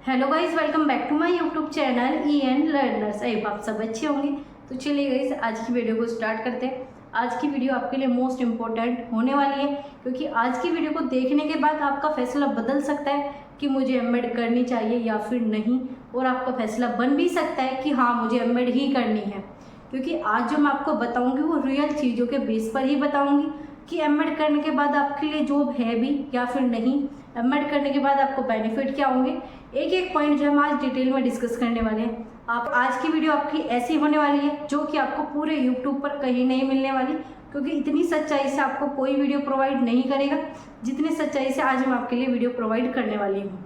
Hello guys, welcome back to my YouTube channel E and learners. आई आप सब अच्छे होंगे। तो चलिए गाइस, आज की वीडियो को स्टार्ट करते हैं। आज की वीडियो आपके लिए मोस्ट इम्पोर्टेंट होने वाली है, क्योंकि आज की वीडियो को देखने के बाद आपका फैसला बदल सकता है कि मुझे एमएड करनी चाहिए या फिर नहीं, और आपका फैसला बन भी सकता है कि हाँ मुझे एमएड ही करनी है। क्योंकि आज जो मैं आपको बताऊँगी वो रियल चीज़ों के बेस पर ही बताऊँगी कि एमएड करने के बाद आपके लिए जॉब है भी या फिर नहीं, एमएड करने के बाद आपको बेनिफिट क्या होंगे। एक एक पॉइंट जो हम आज डिटेल में डिस्कस करने वाले हैं। आप आज की वीडियो आपकी ऐसी होने वाली है जो कि आपको पूरे यूट्यूब पर कहीं नहीं मिलने वाली, क्योंकि इतनी सच्चाई से आपको कोई वीडियो प्रोवाइड नहीं करेगा जितनी सच्चाई से आज मैं आपके लिए वीडियो प्रोवाइड करने वाली हूँ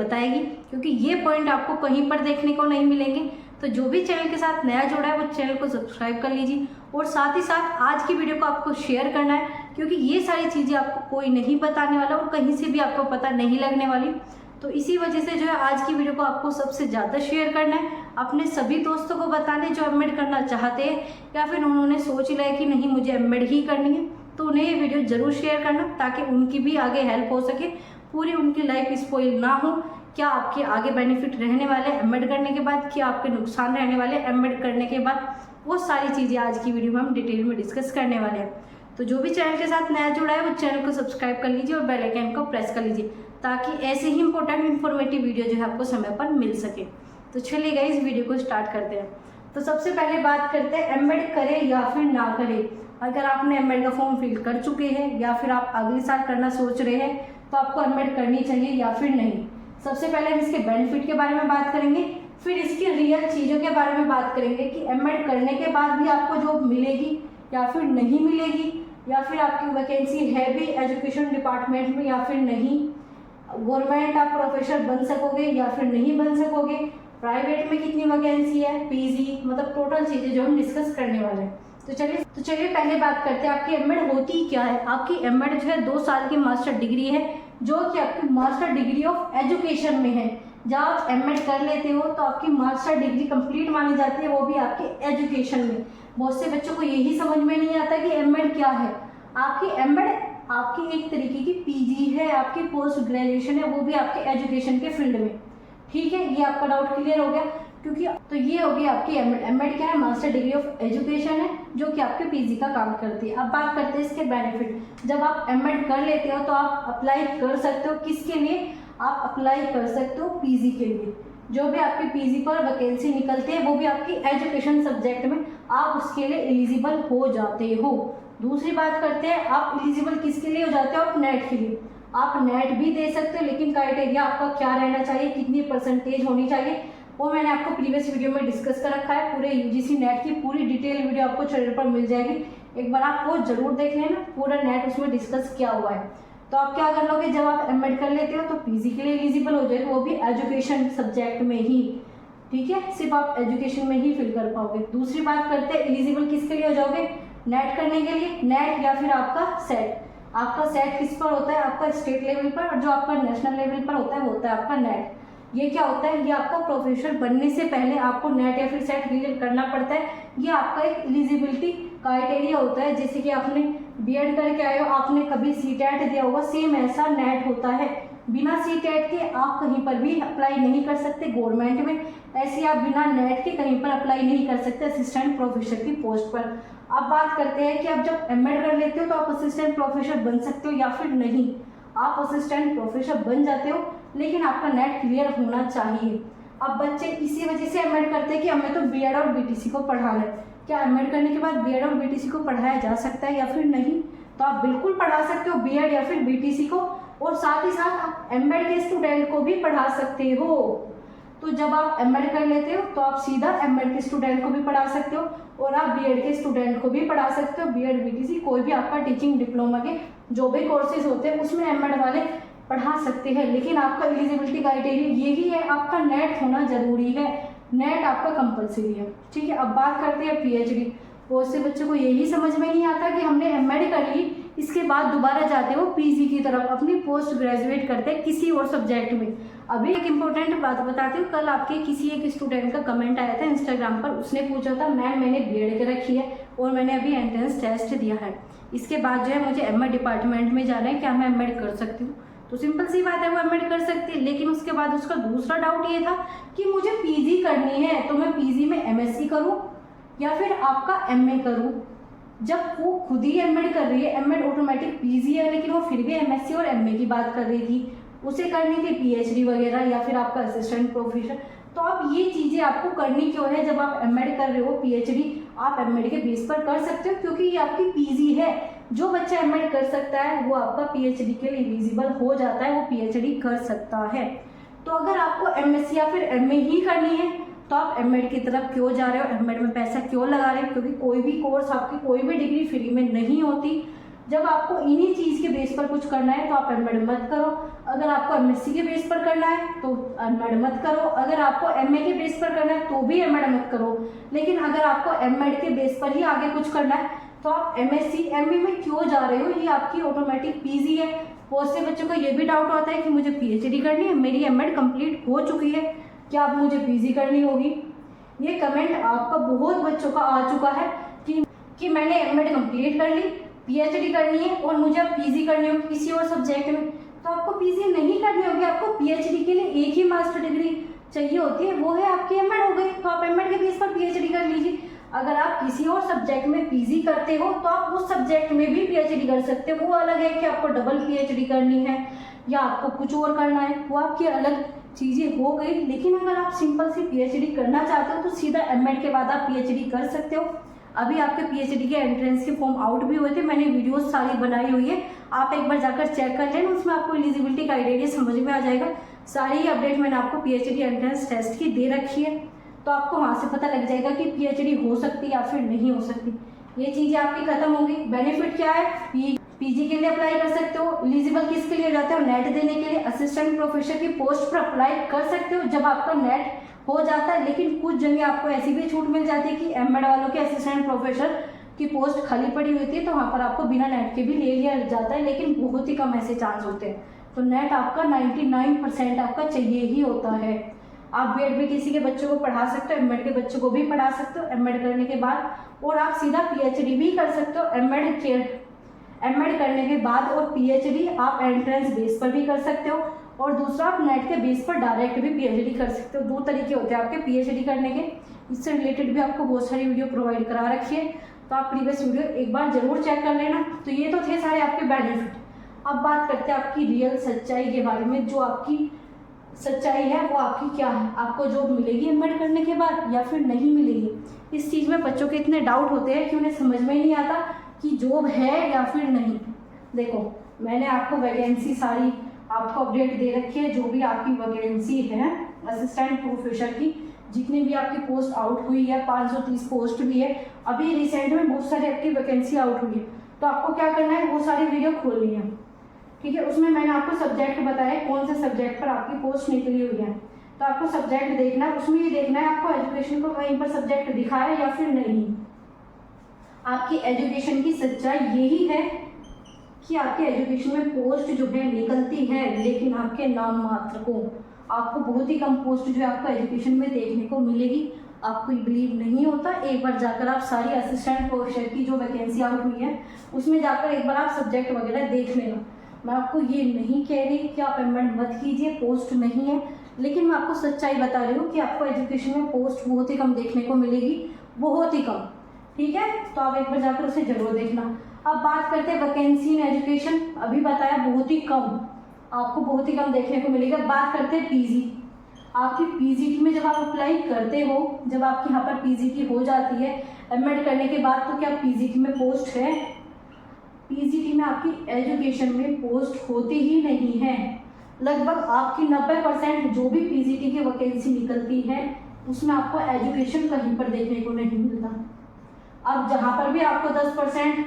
बताएगी। क्योंकि ये पॉइंट आपको कहीं पर देखने को नहीं मिलेंगे। तो जो भी चैनल के साथ नया जुड़ा है वो चैनल को सब्सक्राइब कर लीजिए, और साथ ही साथ आज की वीडियो को आपको शेयर करना है, क्योंकि ये सारी चीज़ें आपको कोई नहीं बताने वाला और कहीं से भी आपको पता नहीं लगने वाली। तो इसी वजह से जो है आज की वीडियो को आपको सबसे ज़्यादा शेयर करना है, अपने सभी दोस्तों को बताना है जो एमएड करना चाहते हैं या फिर उन्होंने सोच लिया है कि नहीं मुझे एमएड ही करनी है। तो उन्हें ये वीडियो ज़रूर शेयर करना ताकि उनकी भी आगे हेल्प हो सके, पूरी उनकी लाइफ स्पॉइल ना हो। क्या आपके आगे बेनिफिट रहने वाले एमएड करने के बाद, क्या आपके नुकसान रहने वाले एमएड करने के बाद, वो सारी चीज़ें आज की वीडियो में हम डिटेल में डिस्कस करने वाले हैं। तो जो भी चैनल के साथ नया जुड़ा है वो चैनल को सब्सक्राइब कर लीजिए और बेल आइकन को प्रेस कर लीजिए, ताकि ऐसे ही इंपॉर्टेंट इन्फॉर्मेटिव वीडियो जो है आपको समय पर मिल सके। तो चलिए गाइस, इस वीडियो को स्टार्ट करते हैं। तो सबसे पहले बात करते हैं एमएड करें या फिर ना करें। अगर आपने एमएड का फॉर्म फिल कर चुके हैं या फिर आप अगले साल करना सोच रहे हैं तो आपको एमएड करनी चाहिए या फिर नहीं। सबसे पहले हम इसके बेनिफिट के बारे में बात करेंगे, फिर इसकी रियल चीज़ों के बारे में बात करेंगे कि एमएड करने के बाद भी आपको जॉब मिलेगी या फिर नहीं मिलेगी, या फिर आपकी वैकेंसी है भी एजुकेशन डिपार्टमेंट में या फिर नहीं, गवर्नमेंट आप प्रोफेसर बन सकोगे या फिर नहीं बन सकोगे, प्राइवेट में कितनी वैकेंसी है, पीजी, मतलब टोटल चीज़ें जो हम डिस्कस करने वाले हैं। तो चलिए पहले बात करते हैं आपकी एमएड होती क्या है। आपकी एमएड जो है 2 साल की मास्टर डिग्री है, जो कि आपकी मास्टर डिग्री ऑफ एजुकेशन में है। जब आप एमएड कर लेते हो तो आपकी मास्टर डिग्री कंप्लीट मानी जाती है, वो भी आपके एजुकेशन में। बहुत से बच्चों को यही समझ में नहीं आता कि एमएड क्या है। आपकी एमएड आपकी एक तरीके की पीजी है, आपकी पोस्ट ग्रेजुएशन है, वो भी आपके एजुकेशन के फील्ड में। ठीक है, ये आपका डाउट क्लियर हो गया। क्योंकि तो ये होगी आपकी एमएड। एमएड क्या है? मास्टर डिग्री ऑफ एजुकेशन है, जो कि आपके पीजी का काम करती है। अब बात करते हैं इसके बेनिफिट। जब आप एमएड कर लेते हो तो आप अप्लाई कर सकते हो किसके लिए? आप अप्लाई कर सकते हो पीजी के लिए। जो भी आपकी पीजी पर वैकेंसी निकलती है वो भी आपकी एजुकेशन सब्जेक्ट में, आप उसके लिए एलिजिबल हो जाते हो। दूसरी बात करते हैं, आप एलिजिबल किसके लिए हो जाते हो? आप नेट के लिए। आप नेट भी दे सकते हो, लेकिन क्राइटेरिया आपका क्या रहना चाहिए, कितनी परसेंटेज होनी चाहिए, वो मैंने आपको प्रीवियस वीडियो में डिस्कस कर रखा है। पूरे यूजीसी नेट की पूरी डिटेल वीडियो आपको चैनल पर मिल जाएगी, एक बार आप वो जरूर देख लेना, पूरा नेट उसमें डिस्कस किया हुआ है। तो आप क्या कर लोगे, जब आप एमएड कर लेते हो तो पीजी के लिए एलिजिबल हो जाएगा, वो भी एजुकेशन सब्जेक्ट में ही। ठीक है, सिर्फ आप एजुकेशन में ही फिल कर पाओगे। दूसरी बात करते हैं एलिजिबल किसके लिए हो जाओगे? नेट करने के लिए। नेट या फिर आपका सेट। आपका सेट किस पर होता है? आपका स्टेट लेवल पर, और जो आपका नेशनल लेवल पर होता है वो होता है आपका नेट। ये क्या होता है? ये आपका प्रोफेसर बनने से पहले आपको नेट या फिर सेट क्लियर करना पड़ता है। ये आपका एक एलिजिबिलिटी क्राइटेरिया होता है। जैसे कि आपने बीएड करके आए हो, आपने कभी सीटेट दिया होगा, सेम ऐसा नेट होता है। बिना सीटेट के आप कहीं पर भी अप्लाई नहीं कर सकते गवर्नमेंट में, ऐसे आप बिना नेट के कहीं पर अप्लाई नहीं कर सकते असिस्टेंट प्रोफेसर की पोस्ट पर। अब बात करते हैं कि आप जब एमएड कर लेते हो तो आप असिस्टेंट प्रोफेसर बन सकते हो या फिर नहीं। आप असिस्टेंट प्रोफेसर बन जाते हो, लेकिन आपका नेट क्लियर होना चाहिए। अब बच्चे इसी वजह से एमएड करते हैं कि हमें तो बीएड और बीटीसी को पढ़ाना है। क्या एमएड करने के बाद बीएड और बीटीसी को पढ़ाया जा सकता है या फिर नहीं? तो आप बिल्कुल पढ़ा सकते हो बीएड या फिर बीटीसी को, और साथ ही साथ आप एमएड के स्टूडेंट को भी पढ़ा सकते हो। तो जब आप एमएड कर लेते हो तो आप सीधा एमएड के स्टूडेंट को भी पढ़ा सकते हो, और आप बीएड के स्टूडेंट को भी पढ़ा सकते हो। बीएड बीटीसी कोई भी आपका टीचिंग डिप्लोमा के जो भी कोर्सेज होते हैं उसमें एमएड वाले पढ़ा सकते हैं। लेकिन आपका एलिजिबिलिटी क्राइटेरिया यही है, आपका नेट होना जरूरी है। नेट आपका कंपलसरी है। ठीक है, अब बात करते हैं पीएचडी। बहुत से बच्चों को यही समझ में नहीं आता कि हमने एमएड कर ली, इसके बाद दोबारा जाते हो पीजी की तरफ, अपनी पोस्ट ग्रेजुएट करते हैं किसी और सब्जेक्ट में। अभी एक इम्पोर्टेंट बात बताती हूँ, कल आपके किसी एक स्टूडेंट का कमेंट आया था इंस्टाग्राम पर, उसने पूछा था मैम मैंने बीएड कर रखी है और मैंने अभी एंट्रेंस टेस्ट दिया है, इसके बाद जो है मुझे एमएड डिपार्टमेंट में जाना है, क्या मैं एमएड कर सकती हूँ? तो सिंपल सी बात है वो एमएड कर सकती है। लेकिन उसके बाद उसका दूसरा डाउट ये था कि मुझे पीजी करनी है, तो मैं पीजी में एमएससी करूं या फिर आपका एमए करूं। जब वो खुद ही एमएड कर रही है, एमएड ऑटोमेटिक पीजी है, लेकिन वो फिर भी एमएससी और एमए की बात कर रही थी, उसे करनी थी पीएचडी वगैरह या फिर आपका असिस्टेंट प्रोफेसर। तो अब ये चीज़ें आपको करनी क्यों है? जब आप एमएड कर रहे हो, पीएचडी आप एमएड के बेस पर कर सकते हो क्योंकि ये आपकी पीजी है। जो बच्चा एमएड कर सकता है वो आपका पीएचडी के लिए एलिजिबल हो जाता है, वो पीएचडी कर सकता है। तो अगर आपको एमएससी या फिर एमए ही करनी है तो आप एमएड की तरफ क्यों जा रहे हो, एमएड में पैसा क्यों लगा रहे हो? क्योंकि कोई भी कोर्स, आपकी कोई भी डिग्री फ्री में नहीं होती। जब आपको इन्हीं चीज़ के बेस पर कुछ करना है तो आप एमएड मत करो। अगर आपको एमएससी के बेस पर करना है तो एमएड मत करो। अगर आपको एमए के बेस पर करना है तो भी एमएड मत करो। लेकिन अगर आपको एमएड के बेस पर ही आगे कुछ करना है तो आप एमएससी एमए में क्यों जा रहे हो? ये आपकी ऑटोमेटिक पीजी है। बहुत से बच्चों को ये भी डाउट होता है कि मुझे पीएचडी करनी है, मेरी एमएड कंप्लीट हो चुकी है, क्या अब मुझे पीजी करनी होगी? ये कमेंट आपका बहुत बच्चों का आ चुका है कि मैंने एमएड कंप्लीट कर ली, पीएचडी करनी है और मुझे अब पीजी करनी होगी किसी और सब्जेक्ट में। तो आपको पीजी नहीं करनी होगी, आपको पीएचडी के लिए एक ही मास्टर डिग्री चाहिए होती है, वो है आपकी एमएड हो गई। तो आप एमएड के बेस पर पीएचडी कर लीजिए। अगर आप किसी और सब्जेक्ट में पीजी करते हो तो आप उस सब्जेक्ट में भी पीएचडी कर सकते हो। वो अलग है कि आपको डबल पीएचडी करनी है या आपको कुछ और करना है, वो आपकी अलग चीज़ें हो गई। लेकिन अगर आप सिंपल सी पीएचडी करना चाहते हो तो सीधा एमएड के बाद आप पीएचडी कर सकते हो। अभी आपके पीएचडी के एंट्रेंस के फॉर्म आउट भी हुए थे, मैंने वीडियोस सारी बनाई हुई है, आप एक बार जाकर चेक कर लेना, उसमें आपको एलिजिबिलिटी क्राइटेरिया समझ में आ जाएगा। सारी अपडेट मैंने आपको पीएचडी एंट्रेंस टेस्ट की दे रखी है, तो आपको वहाँ से पता लग जाएगा कि पीएचडी हो सकती है या फिर नहीं हो सकती। ये चीज़ें आपकी खत्म होगी। बेनिफिट क्या है? पीजी के लिए अप्लाई कर सकते हो। एलिजिबल किसके लिए जाते हो? नेट देने के लिए। असिस्टेंट प्रोफेसर की पोस्ट पर अप्लाई कर सकते हो जब आपका नेट हो जाता है। लेकिन कुछ जगह आपको ऐसी भी छूट मिल जाती है कि एमएड वालों के असिस्टेंट प्रोफेसर की पोस्ट खाली पड़ी हुई थी, तो वहाँ पर आपको बिना नेट के भी ले लिया जाता है, लेकिन बहुत ही कम ऐसे चांस होते हैं। तो नेट आपका 99% आपका चाहिए ही होता है। आप बीएड भी किसी के बच्चों को पढ़ा सकते हो, एमएड के बच्चों को भी पढ़ा सकते हो एमएड करने के बाद, और आप सीधा पीएचडी भी कर सकते हो एमएड करने के बाद। और पीएचडी आप एंट्रेंस बेस पर भी कर सकते हो, और दूसरा आप नेट के बेस पर डायरेक्ट भी पीएचडी कर सकते हो। दो तरीके होते हैं आपके पीएचडी करने के। इससे रिलेटेड भी आपको बहुत सारी वीडियो प्रोवाइड करा रखी है, तो आप प्रीवियस वीडियो एक बार जरूर चेक कर लेना। तो ये तो थे सारे आपके बेनिफिट। अब बात करते हैं आपकी रियल सच्चाई के बारे में। जो आपकी सच्चाई है वो आपकी क्या है? आपको जॉब मिलेगी एमएड करने के बाद या फिर नहीं मिलेगी? इस चीज़ में बच्चों के इतने डाउट होते हैं कि उन्हें समझ में ही नहीं आता कि जॉब है या फिर नहीं। देखो, मैंने आपको वैकेंसी सारी आपको अपडेट दे रखी है। जो भी आपकी वैकेंसी है असिस्टेंट प्रोफेसर की, जितनी भी आपकी पोस्ट आउट हुई है, 530 पोस्ट भी है। अभी रिसेंट में बहुत सारी आपकी वैकेंसी आउट हुई है, तो आपको क्या करना है, वो सारी वीडियो खोलनी है, ठीक है। उसमें मैंने आपको सब्जेक्ट बताया कौन से सब्जेक्ट पर आपकी पोस्ट निकली हुई है, तो आपको सब्जेक्ट देखना है। उसमें ये देखना है आपको एजुकेशन को कहीं पर सब्जेक्ट दिखाया या फिर नहीं। आपकी एजुकेशन की सच्चाई यही है कि आपके एजुकेशन में पोस्ट जो है निकलती है, लेकिन आपके नाम मात्र को। आपको बहुत ही कम पोस्ट जो है आपको एजुकेशन में देखने को मिलेगी। आपको बिलीव नहीं होता, एक बार जाकर आप सारी असिस्टेंट प्रोफेसर की जो वैकेंसी आउट हुई है उसमें जाकर एक बार आप सब्जेक्ट वगैरह देख लेना। मैं आपको ये नहीं कह रही कि आप पेमेंट मत कीजिए, पोस्ट नहीं है, लेकिन मैं आपको सच्चाई बता रही हूँ कि आपको एजुकेशन में पोस्ट बहुत ही कम देखने को मिलेगी, बहुत ही कम, ठीक है। तो आप एक बार जाकर उसे जरूर देखना। अब बात करते हैं वैकेंसी इन एजुकेशन। अभी बताया बहुत ही कम, आपको बहुत ही कम देखने को मिलेगा। बात करते हैं पीजी। आपकी पीजीटी में जब आप अप्लाई करते हो, जब आपकी यहाँ पर पीजीटी हो जाती है एमएड करने के बाद, तो क्या पीजीटी में पोस्ट है? पीजीटी में आपकी एजुकेशन में पोस्ट होती ही नहीं है। लगभग आपकी 90% जो भी पीजीटी की वैकेंसी निकलती है उसमें आपको एजुकेशन कहीं पर देखने को नहीं मिलता। अब जहाँ पर भी आपको 10%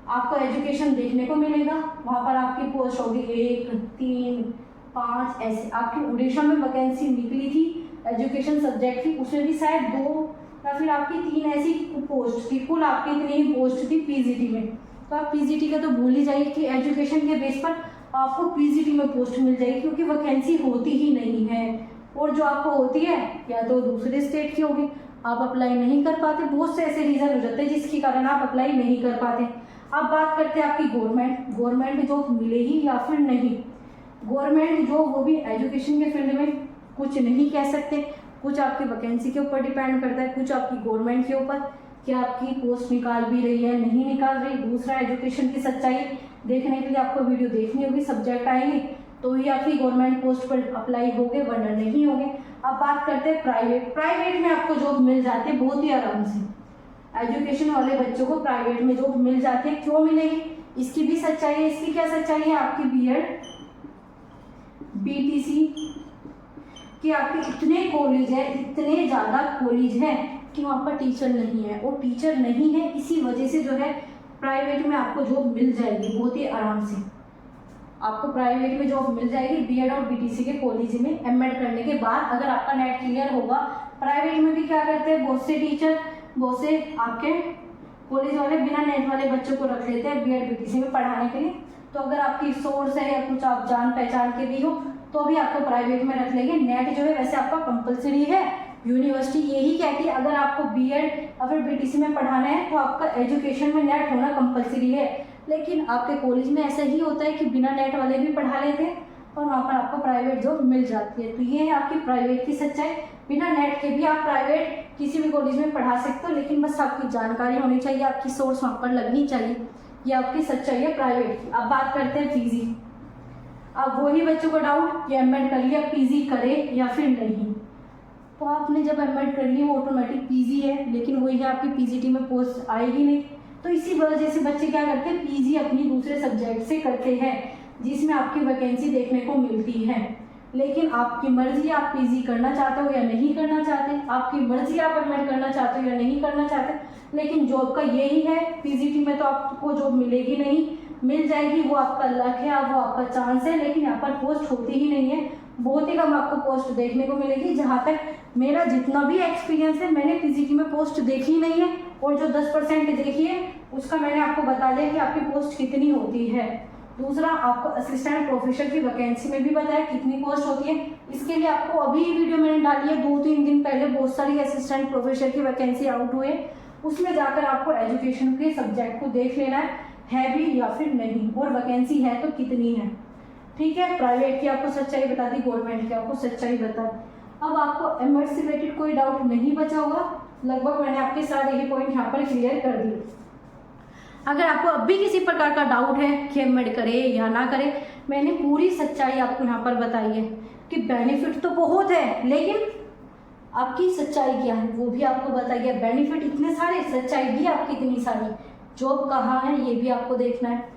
आपको एजुकेशन देखने को मिलेगा, वहाँ पर आपकी पोस्ट होगी 1, 3, 5 ऐसे। आपकी उड़ीसा में वैकेंसी निकली थी एजुकेशन सब्जेक्ट की, उसमें भी शायद 2 या फिर आपकी 3 ऐसी पोस्ट थी। कुल आपकी इतनी ही पोस्ट थी पीजीटी में। तो आप पीजीटी का तो भूल ही जाइए कि एजुकेशन के बेस पर आपको पीजीटी में पोस्ट मिल जाएगी, क्योंकि वैकेंसी होती ही नहीं है। और जो आपको होती है या तो दूसरे स्टेट की होगी, आप अप्लाई नहीं कर पाते। बहुत से ऐसे रीज़न हो जाते हैं जिसके कारण आप अप्लाई नहीं कर पाते। अब बात करते हैं आपकी गवर्नमेंट जॉब मिलेगी या फिर नहीं। गवर्नमेंट जॉब वो भी एजुकेशन के फील्ड में कुछ नहीं कह सकते, कुछ आपकी वैकेंसी के ऊपर डिपेंड करता है, कुछ आपकी गवर्नमेंट के ऊपर कि आपकी पोस्ट निकाल भी रही है नहीं निकाल रही। दूसरा, एजुकेशन की सच्चाई देखने के लिए आपको वीडियो देखनी होगी, सब्जेक्ट आएंगे तो ही आपकी गवर्नमेंट पोस्ट पर अप्लाई होगे, वरना नहीं होगे। अब बात करते हैं प्राइवेट में आपको जॉब मिल जाती है बहुत ही आराम से। एजुकेशन वाले बच्चों को प्राइवेट में जॉब मिल जाती है। क्यों मिलेगी, इसकी भी सच्चाई है। इसकी क्या सच्चाई है, आपकी बीएड बीटीसी कि आपके इतने कॉलेज है, इतने ज़्यादा कॉलेज हैं कि वहाँ पर टीचर नहीं है, और टीचर नहीं है इसी वजह से जो है प्राइवेट में आपको जॉब मिल जाएगी बहुत ही आराम से। आपको प्राइवेट में जॉब मिल जाएगी बीएड और बीटीसी के कॉलेज में एमएड करने के बाद, अगर आपका नेट क्लियर होगा। प्राइवेट में भी क्या करते हैं, बहुत से टीचर, बहुत से आपके कॉलेज वाले बिना नेट वाले बच्चों को रख लेते हैं बीएड बीटीसी में पढ़ाने के लिए। तो अगर आपकी सोर्स है या कुछ आप जान पहचान के भी हो तो भी आपको प्राइवेट में रख लेंगे। नेट जो है वैसे आपका कंपलसरी है, यूनिवर्सिटी यही कहती है अगर आपको बीएड या फिर बीटीसी में पढ़ाना है तो आपका एजुकेशन में नेट होना कंपलसरी है। लेकिन आपके कॉलेज में ऐसा ही होता है कि बिना नेट वाले भी पढ़ा लेते हैं और वहाँ पर आपको प्राइवेट जॉब मिल जाती है। तो ये है आपकी प्राइवेट की सच्चाई। बिना नेट के भी आप प्राइवेट किसी भी कॉलेज में पढ़ा सकते हो, लेकिन बस आपकी जानकारी होनी चाहिए, आपकी सोर्स वहाँ पर लगनी चाहिए। ये आपकी सच्चाई है प्राइवेट की। अब बात करते हैं पीजी। अब वही बच्चों को डाउट कि एमएड कर लिया, पीजी करे या फिर नहीं। तो आपने जब एमएड कर ली वो ऑटोमेटिक पीजी है, लेकिन वही है आपकी पीजीटी में पोस्ट आएगी नहीं। तो इसी वजह से बच्चे क्या करते हैं, पीजी अपनी दूसरे सब्जेक्ट से करते हैं जिसमें आपकी वैकेंसी देखने को मिलती है। लेकिन आपकी मर्जी, आप पीजी करना चाहते हो या नहीं करना चाहते, आपकी मर्जी आप एमएड करना चाहते हो या नहीं करना चाहते। लेकिन जॉब का यही है, पीजीटी में तो आपको जॉब मिलेगी नहीं, मिल जाएगी वो आपका लक है, वो आपका चांस है, लेकिन यहाँ पर पोस्ट होती ही नहीं है। बहुत ही कम आपको पोस्ट देखने को मिलेगी। जहाँ तक मेरा जितना भी एक्सपीरियंस है, मैंने पीजीटी में पोस्ट देखी नहीं है, और जो 10% देखी है उसका मैंने आपको बता दिया कि आपकी पोस्ट कितनी होती है। दूसरा, आपको असिस्टेंट प्रोफेसर की वैकेंसी में भी बताया कितनी पोस्ट होती है। इसके लिए आपको अभी वीडियो मैंने डाली है, 2-3 दिन पहले बहुत सारी असिस्टेंट प्रोफेसर की वैकेंसी आउट हुए, उसमें जाकर आपको एजुकेशन के सब्जेक्ट को देख लेना है भी या फिर नहीं, और वैकेंसी है तो कितनी है। ठीक है, प्राइवेट की आपको सच्चाई बता दी, गवर्नमेंट की आपको सच्चाई बता दी। अब आपको एमएड से रिलेटेड कोई डाउट नहीं बचा होगा, लगभग मैंने आपके सारे ही पॉइंट यहाँ पर क्लियर कर दिए। अगर आपको अब भी किसी प्रकार का डाउट है कि एमएड करे या ना करे, मैंने पूरी सच्चाई आपको यहाँ पर बताई है कि बेनिफिट तो बहुत है, लेकिन आपकी सच्चाई क्या है वो भी आपको बताई है। बेनिफिट इतने सारे, सच्चाई भी आपकी इतनी सारी, जॉब कहाँ है ये भी आपको देखना है।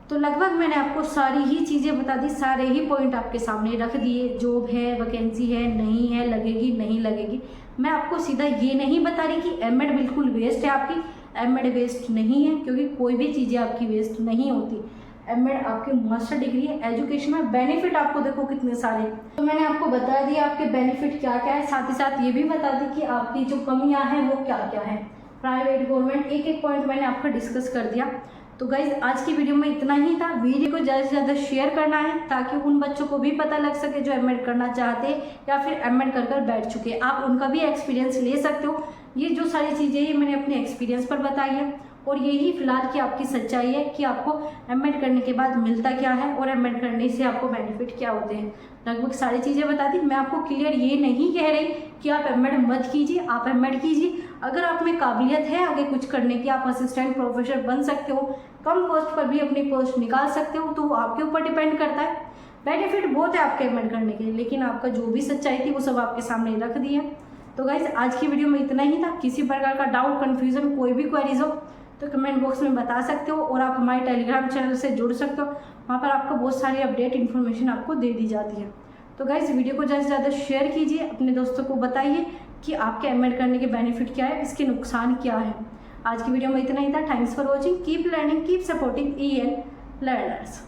तो लगभग मैंने आपको सारी ही चीज़ें बता दी, सारे ही पॉइंट आपके सामने रख दिए। जॉब है, वैकेंसी है, नहीं है, लगेगी नहीं लगेगी। मैं आपको सीधा ये नहीं बता रही कि एमएड बिल्कुल वेस्ट है आपकी, एमएड वेस्ट नहीं है, क्योंकि कोई भी चीज़ें आपकी वेस्ट नहीं होती। एमएड आपकी मास्टर डिग्री है, एजुकेशन में बेनिफिट आपको देखो कितने सारे। तो मैंने आपको बता दिया आपके बेनिफिट क्या क्या है, साथ ही साथ ये भी बता दी कि आपकी जो कमियाँ हैं वो क्या क्या है। प्राइवेट, गवर्नमेंट, एक एक पॉइंट मैंने आपका डिस्कस कर दिया। तो गाइज आज की वीडियो में इतना ही था। वीडियो को ज़्यादा से ज़्यादा शेयर करना है ताकि उन बच्चों को भी पता लग सके जो एमएड करना चाहते हैं या फिर एमएड कर बैठ चुके हैं। आप उनका भी एक्सपीरियंस ले सकते हो। ये जो सारी चीज़ें ये मैंने अपने एक्सपीरियंस पर बताई है, और यही फिलहाल की आपकी सच्चाई है कि आपको एमएड करने के बाद मिलता क्या है और एमएड करने से आपको बेनिफिट क्या होते हैं। लगभग सारी चीज़ें बता दी। मैं आपको क्लियर ये नहीं कह रही कि आप एमएड मत कीजिए, आप एमएड कीजिए। अगर आप में काबिलियत है आगे कुछ करने की, आप असिस्टेंट प्रोफेसर बन सकते हो, कम कॉस्ट पर भी अपनी पोस्ट निकाल सकते हो, तो वो आपके ऊपर डिपेंड करता है। बेनिफिट बहुत है आपके एमएड करने के लिए, लेकिन आपका जो भी सच्चाई थी वो सब आपके सामने रख दी है। तो गाइज आज की वीडियो में इतना ही था। किसी प्रकार का डाउट, कन्फ्यूजन, कोई भी क्वेरीज हो तो कमेंट बॉक्स में बता सकते हो, और आप हमारे टेलीग्राम चैनल से जुड़ सकते हो। वहाँ पर आपको बहुत सारी अपडेट इन्फॉर्मेशन आपको दे दी जाती है। तो गाइज वीडियो को ज़्यादा से ज़्यादा शेयर कीजिए, अपने दोस्तों को बताइए कि आपके एमएड करने के बेनिफिट क्या है, इसके नुकसान क्या है। आज की वीडियो में इतना ही था। Thanks for watching, keep learning, keep supporting EN learners.